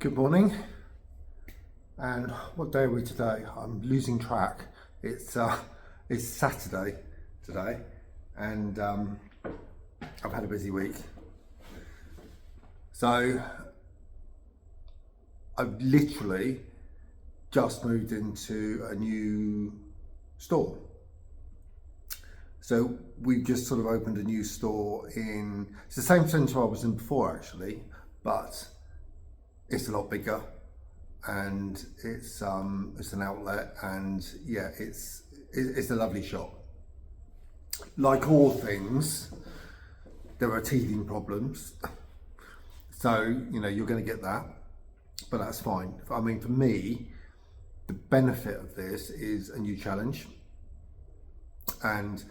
Good morning. And what day are we today? I'm losing track. It's Saturday today, and I've had a busy week. So I've literally just moved into a new store. So we've just sort of opened a new store it's the same centre I was in before actually, but it's a lot bigger, and it's an outlet, and yeah, it's a lovely shop. Like all things, there are teething problems, so you're going to get that, but that's fine. I mean, for me, the benefit of this is a new challenge, and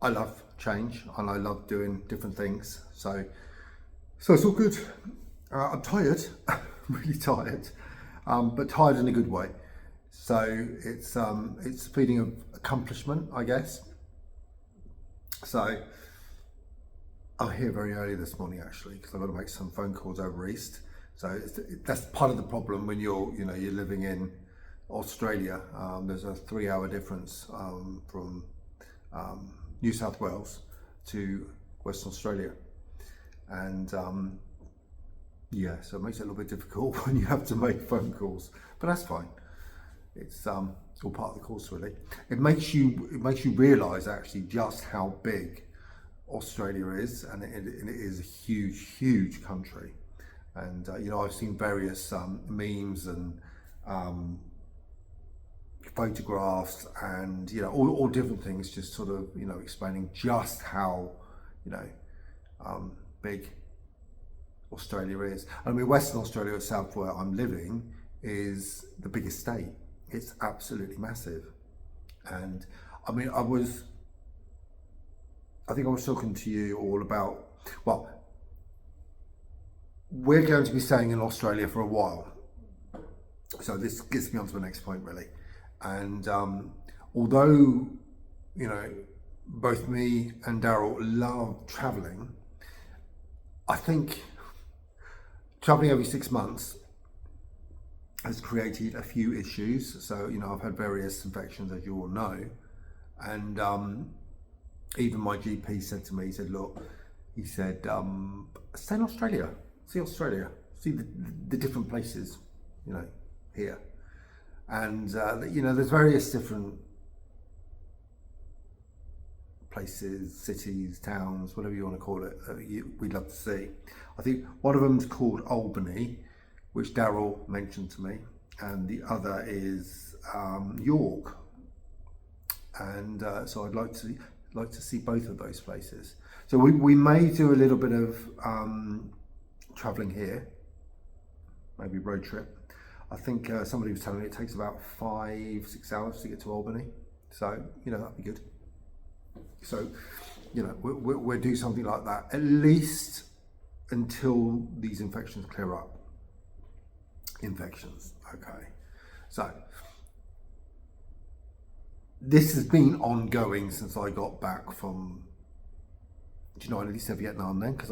I love change and I love doing different things. So it's all good. I'm tired, really tired, but tired in a good way. So it's a feeling of accomplishment, I guess. So I'm here very early this morning actually because I've got to make some phone calls over East. So that's part of the problem when you're living in Australia. There's a 3-hour difference from New South Wales to Western Australia, and yeah, so it makes it a little bit difficult when you have to make phone calls, but that's fine. It's all part of the course, really. It makes you realise actually just how big Australia is, and it is a huge country. And I've seen various memes and photographs and all different things, just sort of explaining just how big Australia is. I mean, Western Australia itself, where I'm living, is the biggest state. It's absolutely massive. And I mean, I think I was talking to you all about, well, we're going to be staying in Australia for a while. So this gets me on to the next point, really. And although, both me and Daryl love traveling, I think traveling every 6 months has created a few issues. So, I've had various infections, as you all know. And even my GP said to me, he said, look, stay in Australia, see Australia, see the different places, here. And, there's various different places, cities, towns, whatever you want to call it, we'd love to see. I think one of them is called Albany, which Daryl mentioned to me, and the other is York. And so I'd like to see both of those places. So we may do a little bit of travelling here, maybe road trip. I think somebody was telling me it takes about 5-6 hours to get to Albany. So, that'd be good. So, we'll do something like that, at least until these infections clear up. Okay. So, this has been ongoing since I got back from, I nearly said Vietnam then, because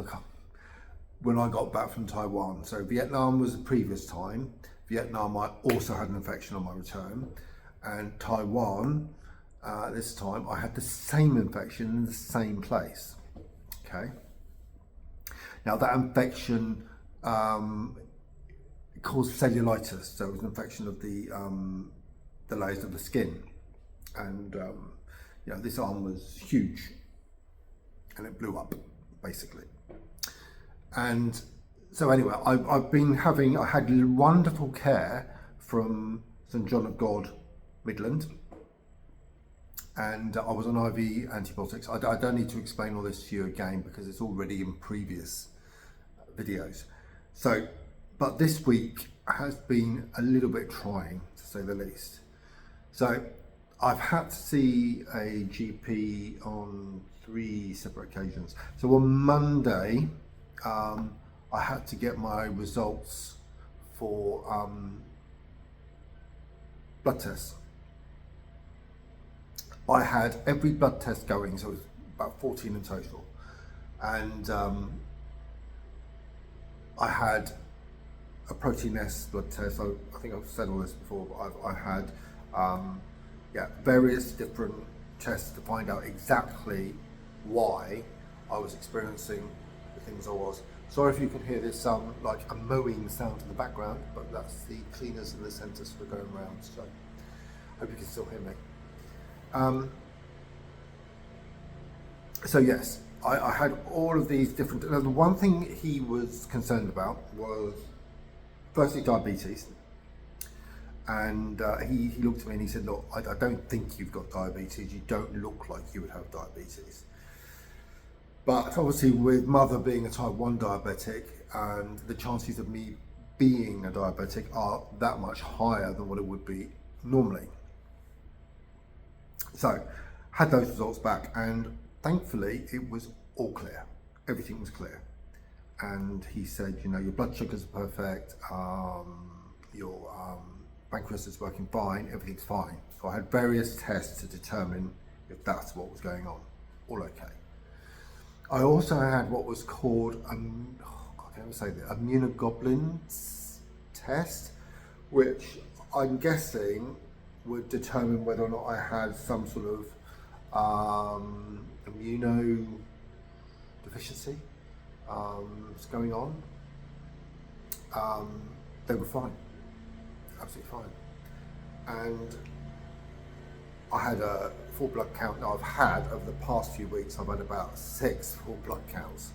when I got back from Taiwan. So Vietnam was the previous time. Vietnam, I also had an infection on my return, and Taiwan, this time I had the same infection in the same place. Okay. Now that infection caused cellulitis, so it was an infection of the layers of the skin, and this arm was huge, and it blew up basically. And so anyway, I had wonderful care from St John of God, Midland, and I was on IV antibiotics. I don't need to explain all this to you again because it's already in previous videos. So, but this week has been a little bit trying, to say the least. So I've had to see a GP on 3 separate occasions. So on Monday, I had to get my results for blood tests. I had every blood test going, so it was about 14 in total, and I had a protein S blood test. So I think I've said all this before, but I had various different tests to find out exactly why I was experiencing the things I was. Sorry if you can hear this like a mowing sound in the background, but that's the cleaners in the centre sort of going around. So hope you can still hear me. So yes, I had all of these different. The one thing he was concerned about was firstly diabetes, and he looked at me and he said, "Look, I don't think you've got diabetes. You don't look like you would have diabetes." But obviously, with mother being a type 1 diabetic, and the chances of me being a diabetic are that much higher than what it would be normally. So, had those results back, and thankfully, it was all clear. Everything was clear. And he said, you know, your blood sugars are perfect, your pancreas is working fine, everything's fine. So I had various tests to determine if that's what was going on. All okay. I also had what was called immunoglobulins test, which I'm guessing would determine whether or not I had some sort of immunodeficiency going on. They were fine, absolutely fine. And I had a full blood count that I've had over the past few weeks. I've had about 6 full blood counts.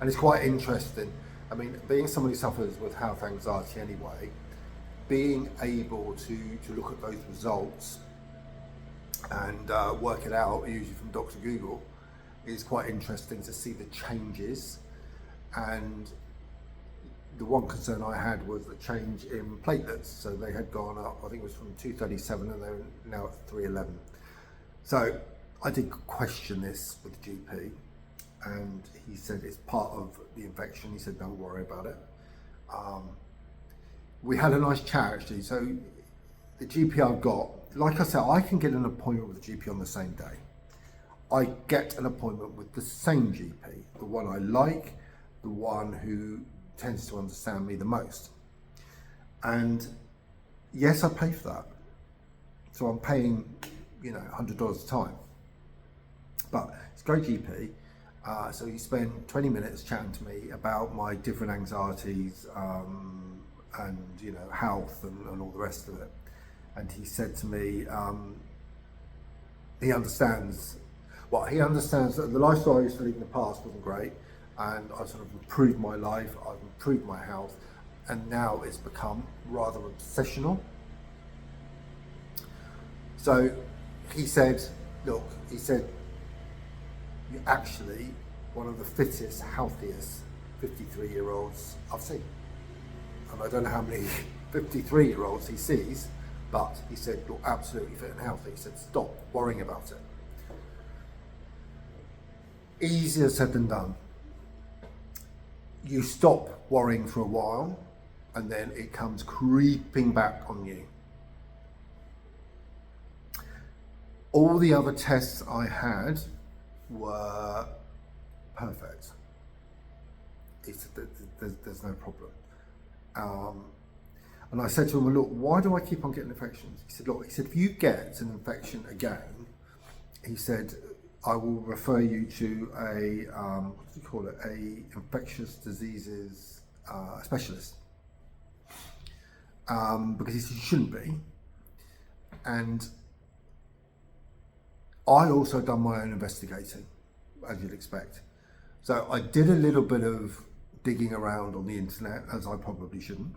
And it's quite interesting. I mean, being somebody who suffers with health anxiety anyway, being able to look at those results and work it out, usually from Dr. Google, is quite interesting to see the changes. And the one concern I had was the change in platelets. So they had gone up, I think it was from 237 and they're now at 311. So I did question this with the GP, and he said it's part of the infection. He said, don't worry about it. We had a nice chat actually. So the GP I've got, like I said, I can get an appointment with the GP on the same day. I get an appointment with the same GP, the one I like, the one who tends to understand me the most. And yes, I pay for that. So I'm paying, you know, $100 a time. But it's a great GP. So he spent 20 minutes chatting to me about my different anxieties and, you know, health and all the rest of it. And he said to me, he understands that the lifestyle I used to lead in the past wasn't great, and I've sort of improved my life, I've improved my health, and now it's become rather obsessional. So he said, look, you're actually one of the fittest, healthiest 53-year-olds I've seen. And I don't know how many 53-year-olds he sees, but he said, you're absolutely fit and healthy. He said, stop worrying about it. Easier said than done. You stop worrying for a while, and then it comes creeping back on you. All the other tests I had were perfect. He said, there's no problem. And I said to him, well, look, why do I keep on getting infections? He said, look, if you get an infection again, he said, I will refer you to a infectious diseases specialist. Because he said you shouldn't be. And I also done my own investigating, as you'd expect. So I did a little bit of digging around on the internet, as I probably shouldn't.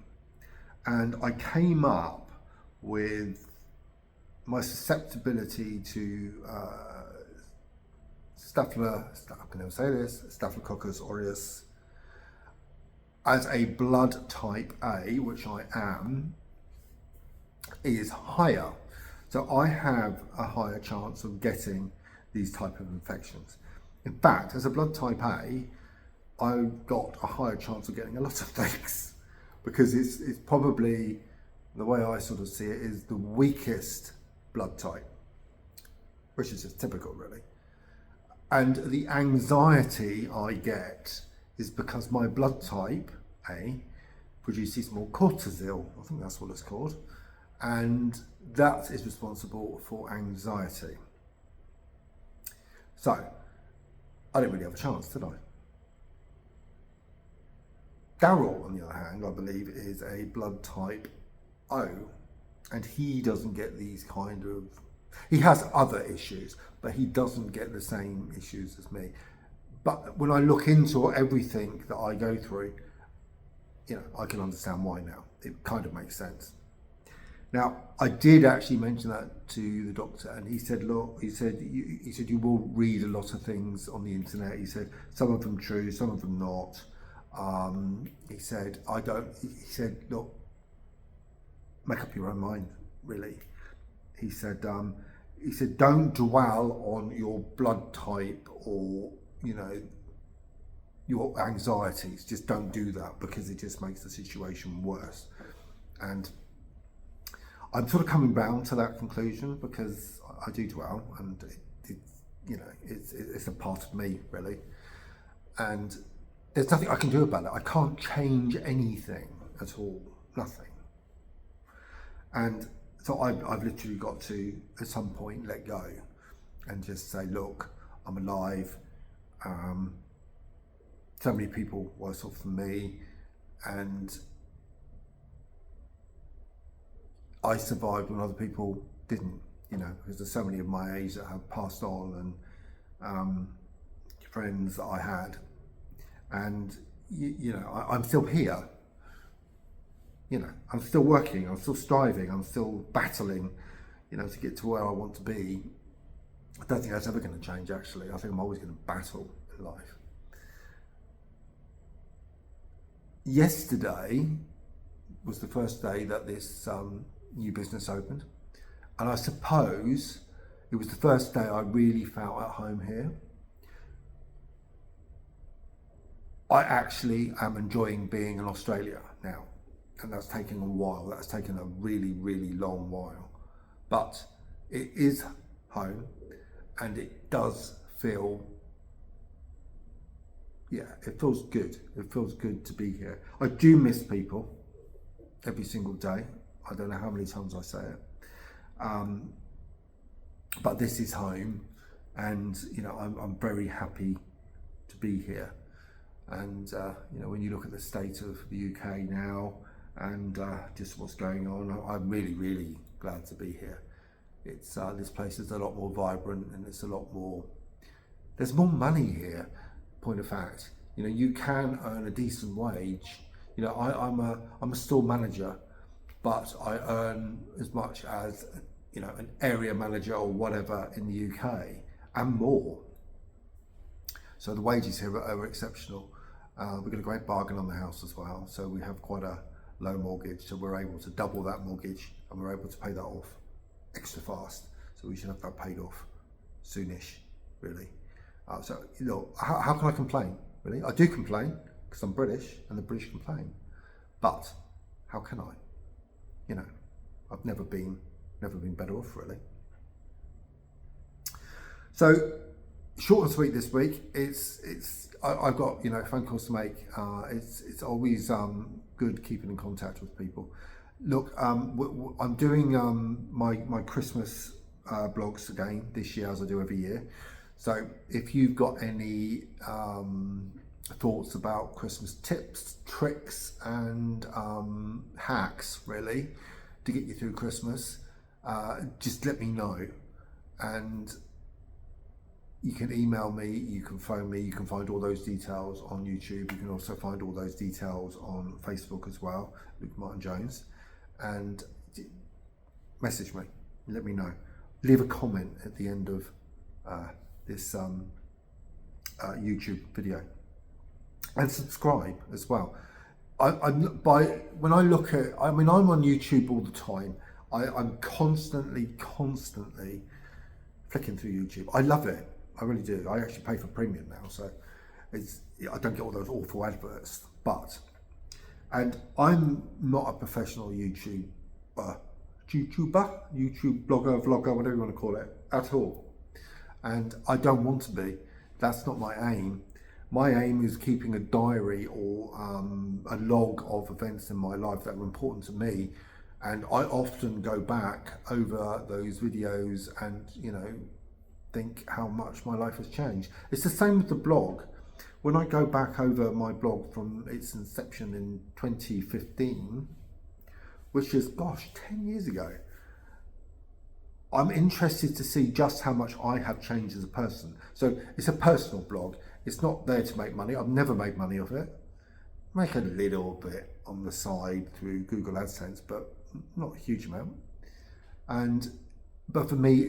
And I came up with my susceptibility to Staphylococcus aureus as a blood type A, which I am, is higher. So I have a higher chance of getting these type of infections. In fact, as a blood type A, I've got a higher chance of getting a lot of things, because it's probably, the way I sort of see it, is the weakest blood type, which is just typical really. And the anxiety I get is because my blood type A produces more cortisol, I think that's what it's called, and that is responsible for anxiety. So, I didn't really have a chance, did I? Daryl, on the other hand, I believe, is a blood type O, and he doesn't get these kind of, he has other issues, but he doesn't get the same issues as me. But when I look into everything that I go through, you know, I can understand why now. It kind of makes sense. Now, I did actually mention that to the doctor, and he said, look, he said you will read a lot of things on the internet. He said some of them true, some of them not. He said, he said, look, make up your own mind, really. He said, don't dwell on your blood type or, you know, your anxieties. Just don't do that, because it just makes the situation worse. And I'm sort of coming round to that conclusion, because I do dwell, and it's a part of me, really. And there's nothing I can do about it. I can't change anything at all, nothing. And so I've literally got to, at some point, let go and just say, look, I'm alive. So many people worse off than me, and I survived when other people didn't, you know, because there's so many of my age that have passed on, and friends that I had, and you know, I'm still here. You know, I'm still working, I'm still striving, I'm still battling, you know, to get to where I want to be. I don't think that's ever going to change, actually. I think I'm always going to battle in life. Yesterday was the first day that this new business opened, and I suppose it was the first day I really felt at home here. I actually am enjoying being in Australia now, and that's taken a while. That's taken a really, really long while, but it is home, and it does feel, yeah, it feels good. It feels good to be here. I do miss people every single day. I don't know how many times I say it, but this is home, and you know, I'm very happy to be here. And you know, when you look at the state of the UK now, and just what's going on, I'm really, really glad to be here. It's this place is a lot more vibrant, and it's a lot more. There's more money here. Point of fact, you know, you can earn a decent wage. You know, I'm a store manager, but I earn as much as, you know, an area manager or whatever in the UK, and more. So the wages here are exceptional. We've got a great bargain on the house as well, so we have quite a low mortgage, so we're able to double that mortgage, and we're able to pay that off extra fast. So we should have that paid off soonish, really. So, you know, how can I complain, really? I do complain, because I'm British, and the British complain. But how can I? You know, I've never been better off, really. So, short and sweet this week. I've got, you know, phone calls to make. It's always good keeping in contact with people. Look, I'm doing my Christmas blogs again this year, as I do every year. So if you've got any thoughts about Christmas tips, tricks, and hacks, really, to get you through Christmas, just let me know. And you can email me, you can phone me, you can find all those details on YouTube. You can also find all those details on Facebook as well, Luke Martin Jones. And message me, let me know. Leave a comment at the end of this YouTube video, and subscribe as well. When I look at, I mean, I'm on YouTube all the time. I'm constantly flicking through YouTube. I love it. I really do. I actually pay for premium now, so I don't get all those awful adverts. And I'm not a professional YouTube blogger, vlogger, whatever you want to call it, at all. And I don't want to be. That's not my aim. my aim is keeping a diary or a log of events in my life that are important to me, and I often go back over those videos and think how much my life has changed. It's the same with the blog. When I go back over my blog from its inception in 2015, which is 10 years ago, I'm interested to see just how much I have changed as a person. So it's a personal blog. It's not there to make money. I've never made money off it. Make a little bit on the side through Google AdSense, but not a huge amount. But for me,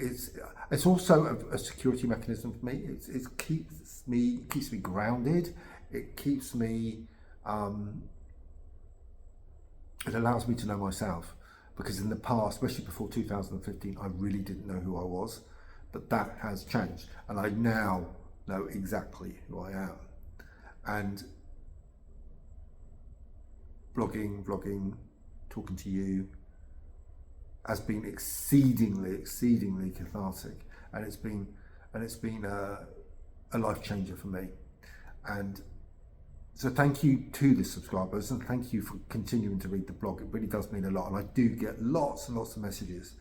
it's also a security mechanism for me. It keeps me grounded. It keeps me. It allows me to know myself, because in the past, especially before 2015, I really didn't know who I was, but that has changed, and I now know exactly who I am. And vlogging, talking to you has been exceedingly cathartic, and it's been a life changer for me. And so thank you to the subscribers, and thank you for continuing to read the blog. It really does mean a lot, and I do get lots and lots of messages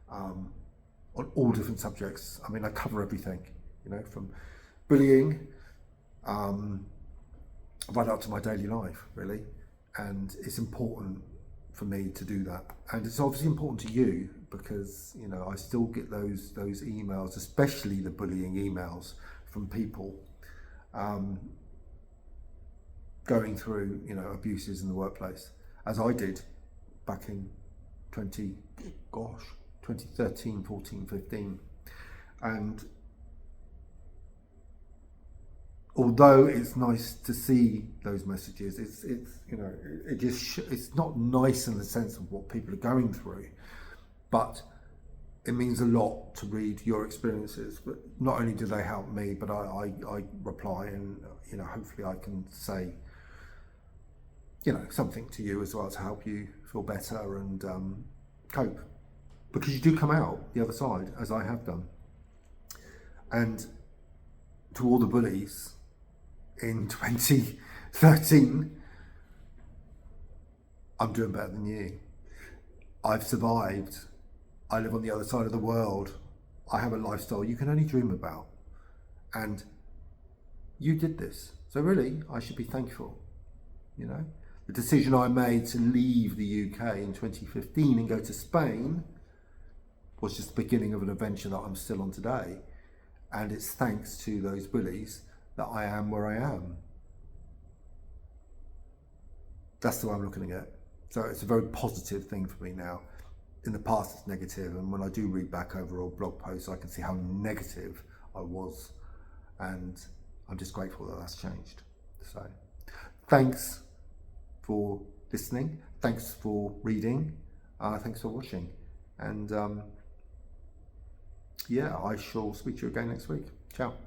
on all different subjects. I mean, I cover everything, from bullying right up to my daily life, really. And it's important for me to do that, and it's obviously important to you, because I still get those emails, especially the bullying emails from people going through abuses in the workplace, as I did back in 2013, 14, 15. And although it's nice to see those messages, it's not nice in the sense of what people are going through, but it means a lot to read your experiences. But not only do they help me, but I reply, and hopefully I can say something to you as well to help you feel better and cope, because you do come out the other side, as I have done. And to all the bullies in 2013, I'm doing better than you. I've survived. I live on the other side of the world. I have a lifestyle you can only dream about, and you did this. So really, I should be thankful. The decision I made to leave the UK in 2015 and go to Spain was just the beginning of an adventure that I'm still on today. And it's thanks to those bullies that I am where I am. That's the way I'm looking at it. So it's a very positive thing for me now. In the past, it's negative, and when I do read back over old blog posts, I can see how negative I was, and I'm just grateful that that's changed. So thanks for listening, thanks for reading, thanks for watching, and I shall speak to you again next week. Ciao.